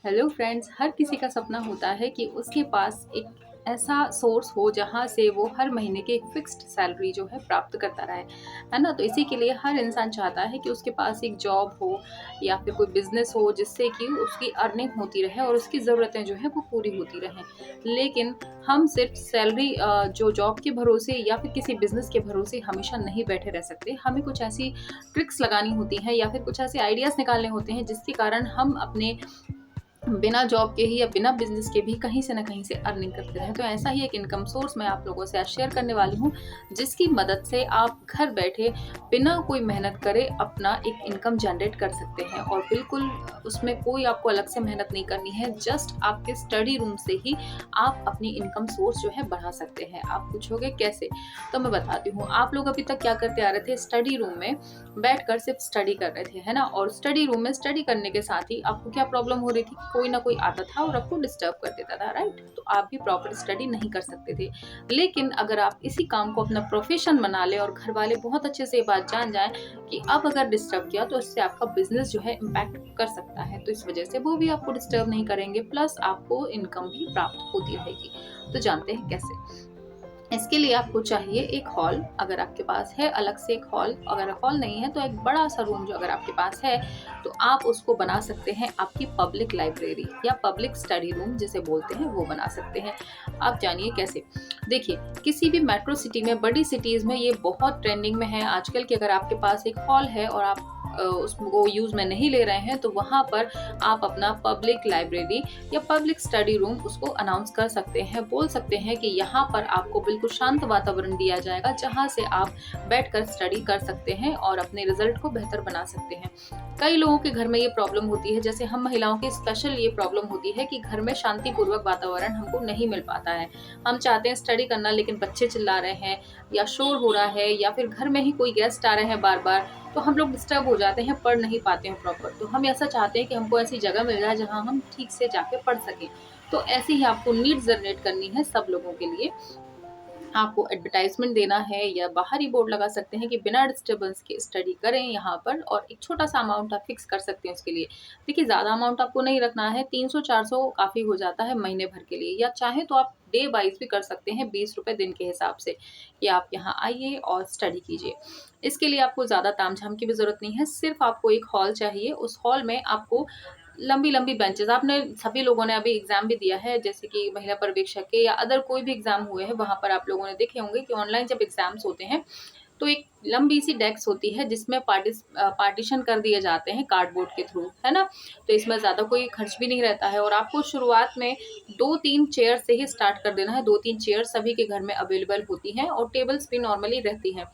Hello friends, हर किसी का सपना होता है कि उसके पास एक ऐसा सोर्स हो जहाँ से वो हर महीने की एक फिक्स्ड सैलरी जो है प्राप्त करता रहे, है ना? तो इसी के लिए हर इंसान चाहता है कि उसके पास एक जॉब हो या फिर कोई बिजनेस हो जिससे कि उसकी अर्निंग होती रहे और उसकी ज़रूरतें जो है वो पूरी होती रहें। लेकिन हम सिर्फ सैलरी जो जॉब के भरोसे या फिर किसी बिजनेस के भरोसे हमेशा नहीं बैठे रह सकते। हमें कुछ ऐसी ट्रिक्स लगानी होती हैं या फिर कुछ ऐसे आइडियाज़ निकालने होते हैं जिसके कारण हम अपने बिना जॉब के ही या बिना बिज़नेस के भी कहीं से न कहीं से अर्निंग करते रहें। तो ऐसा ही एक इनकम सोर्स मैं आप लोगों से आज शेयर करने वाली हूँ, जिसकी मदद से आप घर बैठे बिना कोई मेहनत करे अपना एक इनकम जनरेट कर सकते हैं और बिल्कुल उसमें कोई आपको अलग से मेहनत नहीं करनी है। जस्ट आपके स्टडी रूम से ही आप अपनी इनकम सोर्स जो है बढ़ा सकते हैं। आप पूछोगे कैसे? तो मैं बताती हूँ। आप लोग अभी तक क्या करते आ रहे थे, स्टडी रूम में बैठकर सिर्फ स्टडी कर रहे थे, है ना? और स्टडी रूम में स्टडी करने के साथ ही आपको क्या प्रॉब्लम हो रही थी? कोई ना कोई आता था और आपको डिस्टर्ब कर देता था, राइट? तो आप भी प्रॉपर स्टडी नहीं कर सकते थे। लेकिन अगर आप इसी काम को अपना प्रोफेशन बना लें और घर वाले बहुत अच्छे से ये बात जान जाएं कि अब अगर डिस्टर्ब किया तो इससे आपका बिजनेस जो है इम्पैक्ट कर सकता है, तो इस वजह से वो भी आपको डिस्टर्ब नहीं करेंगे, प्लस आपको इनकम भी प्राप्त होती रहेगी। तो जानते हैं कैसे? इसके लिए आपको चाहिए एक हॉल, अगर आपके पास है अलग से एक हॉल, अगर हॉल नहीं है तो एक बड़ा सा रूम जो अगर आपके पास है तो आप उसको बना सकते हैं आपकी पब्लिक लाइब्रेरी या पब्लिक स्टडी रूम जिसे बोलते हैं, वो बना सकते हैं। आप जानिए कैसे। देखिए, किसी भी मेट्रो सिटी में, बड़ी सिटीज़ में ये बहुत ट्रेंडिंग में है आजकल कि अगर आपके पास एक हॉल है और आप उसको यूज़ में नहीं ले रहे हैं तो वहाँ पर आप अपना पब्लिक लाइब्रेरी या पब्लिक स्टडी रूम उसको अनाउंस कर सकते हैं, बोल सकते हैं कि यहाँ पर आपको बिल्कुल शांत वातावरण दिया जाएगा जहाँ से आप बैठकर स्टडी कर सकते हैं और अपने रिजल्ट को बेहतर बना सकते हैं। कई लोगों के घर में ये प्रॉब्लम होती है, जैसे हम महिलाओं की स्पेशल ये प्रॉब्लम होती है कि घर में शांतिपूर्वक वातावरण हमको नहीं मिल पाता है। हम चाहते हैं स्टडी करना, लेकिन बच्चे चिल्ला रहे हैं या शोर हो रहा है या फिर घर में ही कोई गेस्ट आ रहे हैं बार बार, तो हम लोग डिस्टर्ब हो जाते हैं, पढ़ नहीं पाते हैं प्रॉपर। तो हम ऐसा चाहते हैं कि हमको ऐसी जगह मिल जाए जहाँ हम ठीक से जाके पढ़ सकें। तो ऐसे ही आपको नीड्स जनरेट करनी है सब लोगों के लिए। आपको एडवर्टाइज़मेंट देना है या बाहर ही बोर्ड लगा सकते हैं कि बिना डिस्टर्बेंस के स्टडी करें यहाँ पर, और एक छोटा-सा अमाउंट आप फ़िक्स कर सकते हैं उसके लिए। देखिए, ज़्यादा अमाउंट आपको नहीं रखना है, 300-400 काफ़ी हो जाता है महीने भर के लिए, या चाहे तो आप डे वाइज़ भी कर सकते हैं, ₹20 दिन के हिसाब से कि आप यहाँ आइए और स्टडी कीजिए। इसके लिए आपको ज़्यादा ताम-झाम की भी ज़रूरत नहीं है, सिर्फ़ आपको एक हॉल चाहिए। उस हॉल में आपको लंबी-लंबी बेंचेज़, आपने सभी लोगों ने अभी एग्ज़ाम भी दिया है, जैसे कि महिला पर्यवेक्षक के या अदर कोई भी एग्ज़ाम हुए हैं, वहाँ पर आप लोगों ने देखे होंगे कि ऑनलाइन जब एग्ज़ाम्स होते हैं, तो एक लंबी-सी डेस्क होती है जिसमें पार्टीशन कर दिए जाते हैं कार्डबोर्ड के थ्रू, है ना? तो इसमें ज़्यादा कोई खर्च भी नहीं रहता है और आपको शुरुआत में 2-3 चेयर से ही स्टार्ट कर देना है। 2-3 चेयर सभी के घर में अवेलेबल होती हैं और टेबल्स भी नॉर्मली रहती हैं।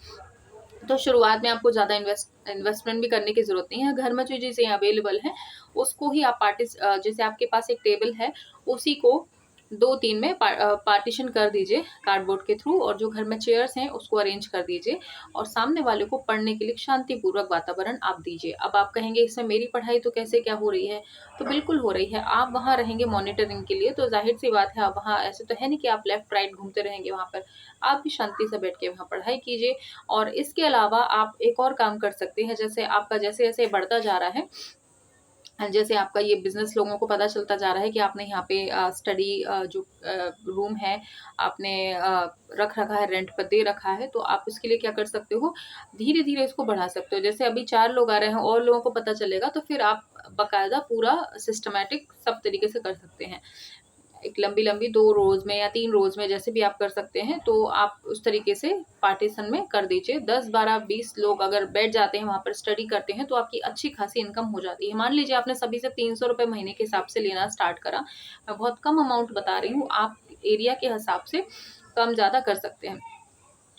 तो शुरुआत में आपको ज़्यादा इन्वेस्टमेंट भी करने की ज़रूरत नहीं है। घर में जो चीज़ें अवेलेबल हैं, उसको ही आप जैसे आपके पास एक टेबल है, उसी को 2-3 में पार्टीशन कर दीजिए कार्डबोर्ड के थ्रू, और जो घर में चेयर्स हैं, उसको अरेंज कर दीजिए और सामने वाले को पढ़ने के लिए शांतिपूर्वक वातावरण आप दीजिए। अब आप कहेंगे, इसमें मेरी पढ़ाई तो कैसे क्या हो रही है? तो बिल्कुल हो रही है। आप वहाँ रहेंगे मॉनिटरिंग के लिए, तो ज़ाहिर-सी बात है, आप वहाँ ऐसे तो है नहीं कि आप लेफ्ट राइट घूमते रहेंगे वहाँ पर। आप भी शांति से बैठ के वहाँ पढ़ाई कीजिए। और इसके अलावा आप एक और काम कर सकते हैं, जैसे आपका जैसे-जैसे बढ़ता जा रहा है, जैसे आपका ये बिज़नेस लोगों को पता चलता जा रहा है कि आपने यहाँ पे स्टडी जो रूम है, आपने रख रखा है, रेंट पर दे रखा है, तो आप इसके लिए क्या कर सकते हो, धीरे-धीरे इसको बढ़ा सकते हो। जैसे अभी 4 लोग आ रहे हैं और लोगों को पता चलेगा, तो फिर आप बाकायदा पूरा सिस्टमैटिक सब तरीके से कर सकते हैं। एक लंबी-लंबी 2 रोज़ में या 3 रोज़ में जैसे भी आप कर सकते हैं, तो आप उस तरीके से पार्टीशन में कर दीजिए। 10, 12, 20 लोग अगर बैठ जाते हैं वहाँ पर स्टडी करते हैं, तो आपकी अच्छी खासी इनकम हो जाती है। मान लीजिए आपने सभी से ₹300 महीने के हिसाब से लेना स्टार्ट करा। मैं बहुत कम अमाउंट बता रही हूँ, आप एरिया के हिसाब से कम-ज़्यादा कर सकते हैं।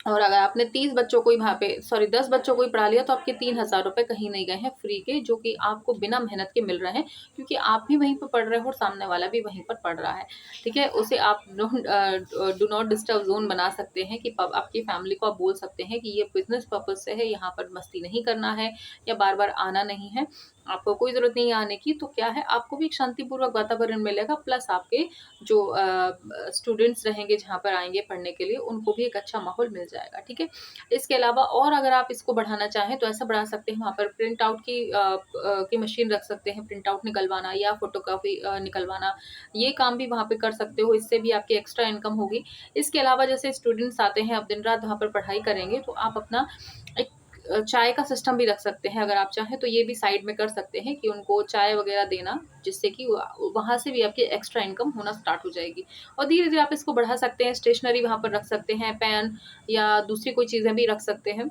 और अगर आपने 30 बच्चों को ही वहाँ पे, सॉरी 10 बच्चों को ही पढ़ा लिया, तो आपके ₹3000 कहीं नहीं गए हैं फ्री के, जो कि आपको बिना मेहनत के मिल रहे हैं, क्योंकि आप भी वहीं पे पढ़ रहे हो और सामने वाला भी वहीं पर पढ़ रहा है, ठीक है? उसे आप डू नॉट डिस्टर्ब ज़ोन बना सकते हैं कि पब आपकी फैमिली को आप बोल सकते हैं कि ये बिज़नेस पर्पज़ से है, यहाँ पर मस्ती नहीं करना है या बार-बार आना नहीं है। आपको कोई ज़रूरत नहीं है आने की, तो क्या है आपको भी एक शांतिपूर्वक वातावरण मिलेगा, प्लस आपके जो स्टूडेंट्स रहेंगे जहाँ पर आएँगे पढ़ने के लिए, उनको भी एक अच्छा माहौल मिल जाएगा, ठीक है? इसके अलावा और अगर आप इसको बढ़ाना चाहें तो ऐसा बढ़ा सकते हैं, वहाँ पर प्रिंट आउट की मशीन रख सकते हैं, प्रिंट आउट निकलवाना या फ़ोटोकॉपी निकलवाना, ये काम भी वहाँ पे कर सकते हो, इससे भी आपकी एक्स्ट्रा इनकम होगी। इसके अलावा जैसे स्टूडेंट्स आते हैं, अब दिन-रात वहाँ पर पढ़ाई करेंगे, तो आप अपना एक चाय का सिस्टम भी रख सकते हैं, अगर आप चाहें तो ये भी साइड में कर सकते हैं कि उनको चाय वग़ैरह देना, जिससे कि वहाँ से भी आपकी एक्स्ट्रा इनकम होना स्टार्ट हो जाएगी। और धीरे-धीरे आप इसको बढ़ा सकते हैं, स्टेशनरी वहाँ पर रख सकते हैं, पेन या दूसरी कोई चीज़ें भी रख सकते हैं।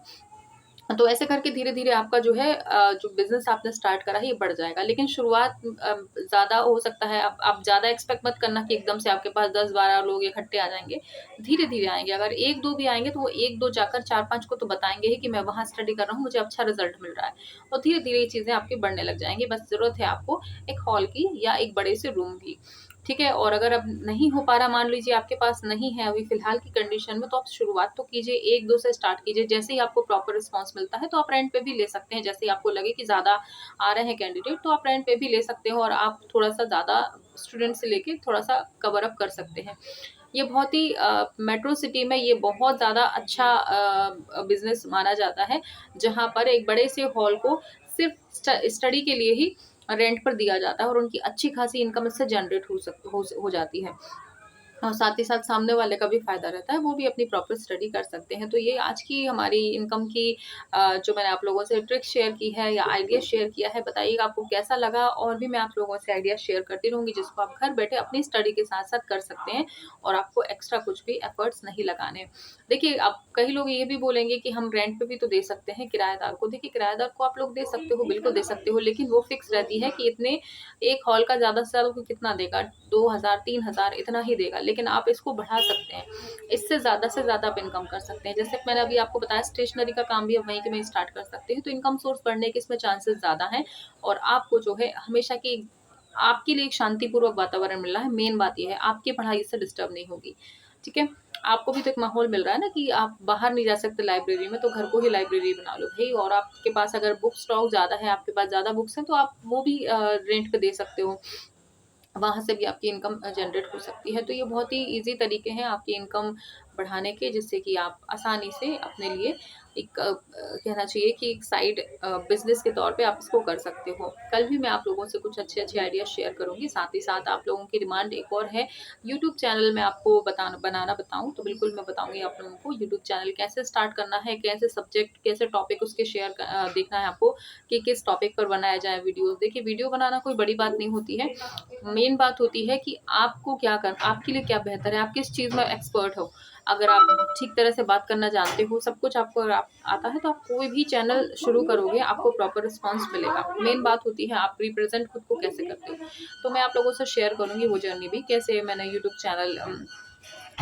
तो ऐसे करके धीरे-धीरे आपका जो है जो बिज़नेस आपने स्टार्ट करा है ये बढ़ जाएगा। लेकिन शुरुआत ज़्यादा हो सकता है, आप ज़्यादा एक्सपेक्ट मत करना कि एकदम से आपके पास 10-12 लोग इकट्ठे आ जाएँगे। धीरे-धीरे आएँगे, अगर 1-2 भी आएँगे तो वो 1-2 जाकर 4-5 को तो बताएँगे ही कि मैं वहाँ स्टडी कर रहा हूँ, मुझे अच्छा रिज़ल्ट मिल रहा है। और धीरे-धीरे ये चीज़ें आपकी बढ़ने लग जाएँगी, बस ज़रूरत है आपको एक हॉल की या एक बड़े से रूम की। ठीक है? और अगर अब नहीं हो पा रहा, मान लीजिए आपके पास नहीं है अभी फ़िलहाल की कंडीशन में, तो आप शुरुआत तो कीजिए, 1-2 से स्टार्ट कीजिए। जैसे ही आपको प्रॉपर रिस्पॉन्स मिलता है, तो आप रेंट पे भी ले सकते हैं। जैसे ही आपको लगे कि ज़्यादा आ रहे हैं कैंडिडेट, तो आप रेंट पे भी ले सकते हो और आप थोड़ा-सा ज़्यादा स्टूडेंट से लेके थोड़ा-सा कवर अप कर सकते हैं। ये बहुत ही मेट्रो सिटी में ये बहुत ज़्यादा अच्छा बिज़नेस माना जाता है, जहाँ पर एक बड़े से हॉल को सिर्फ़ स्टडी के लिए ही रेंट पर दिया जाता है और उनकी अच्छी खासी इनकम इससे जनरेट हो जाती है। और साथ ही साथ सामने वाले का भी फ़ायदा रहता है, वो भी अपनी प्रॉपर स्टडी कर सकते हैं। तो ये आज की हमारी इनकम की जो मैंने आप लोगों से ट्रिक शेयर की है या आइडिया शेयर किया है, बताइएगा आपको कैसा लगा? और भी मैं आप लोगों से आइडिया शेयर करती रहूँगी, जिसको आप घर बैठे अपनी स्टडी के साथ-साथ कर सकते हैं और आपको एक्स्ट्रा कुछ भी एफर्ट्स नहीं लगाने। देखिए, अब कई लोग ये भी बोलेंगे कि हम रेंट पे भी तो दे सकते हैं किराएदार को। देखिए, किराएदार को आप लोग दे सकते हो, बिल्कुल दे सकते हो, लेकिन वो फिक्स रहती है कि इतने एक हॉल का ज़्यादा से ज़्यादा कोई कितना देगा, 2000 3000 इतना ही देगा, लेकिन आप इसको बढ़ा सकते हैं। इससे ज़्यादा से ज़्यादा आप इनकम कर सकते हैं। जैसे मैंने अभी आपको बताया, स्टेशनरी का काम भी आप वहीं के वहीं स्टार्ट कर सकते हैं, तो इनकम सोर्स बढ़ने के इसमें चांसेस ज़्यादा हैं और आपको जो है हमेशा की आपके लिए एक शांतिपूर्वक वातावरण मिल रहा है, मेन बात ये है, आपकी पढ़ाई इससे डिस्टर्ब नहीं होगी, ठीक है? आपको भी तो एक माहौल मिल रहा है ना कि आप बाहर नहीं जा सकते लाइब्रेरी में, तो घर को ही लाइब्रेरी बना लो भई। और आपके पास अगर बुक स्टॉक ज़्यादा है, आपके पास ज़्यादा बुक्स हैं, तो आप वो भी रेंट पे दे सकते हो। वहाँ से भी आपकी इनकम जनरेट हो सकती है। तो ये बहुत ही ईज़ी तरीके हैं आपकी इनकम बढ़ाने के, जिससे कि आप आसानी से अपने लिए एक कहना चाहिए कि एक साइड बिज़नेस के तौर पे आप इसको कर सकते हो। कल भी मैं आप लोगों से कुछ अच्छे-अच्छे आइडिया शेयर करूँगी। साथ ही साथ आप लोगों की डिमांड एक और है, यूट्यूब चैनल मैं आपको बनाना बताऊँ, तो बिल्कुल मैं बताऊँगी आप लोगों को यूट्यूब चैनल कैसे स्टार्ट करना है, कैसे सब्जेक्ट, कैसे टॉपिक उसके देखना है आपको कि किस टॉपिक पर बनाया जाए वीडियोज़। देखिए, वीडियो बनाना कोई बड़ी बात नहीं होती है। मेन बात होती है कि आपको क्या करना, आपके लिए क्या बेहतर है, आप किस चीज़ में एक्सपर्ट हो। अगर आप ठीक तरह से बात करना जानते हो, सब कुछ आपको अगर आता है, तो आप कोई भी चैनल शुरू करोगे, आपको प्रॉपर रिस्पॉन्स मिलेगा। मेन बात होती है आप रिप्रेज़ेंट खुद को कैसे करते हो। तो मैं आप लोगों से शेयर करूँगी वो जर्नी भी, कैसे मैंने यूट्यूब चैनल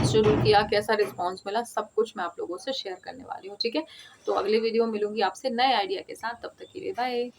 शुरू किया, कैसा रिस्पॉन्स मिला, सब कुछ मैं आप लोगों से शेयर करने वाली हूँ, ठीक है? तो अगले वीडियो में मिलूँगी आपसे नए आइडिया के साथ, तब तक के लिए बाय।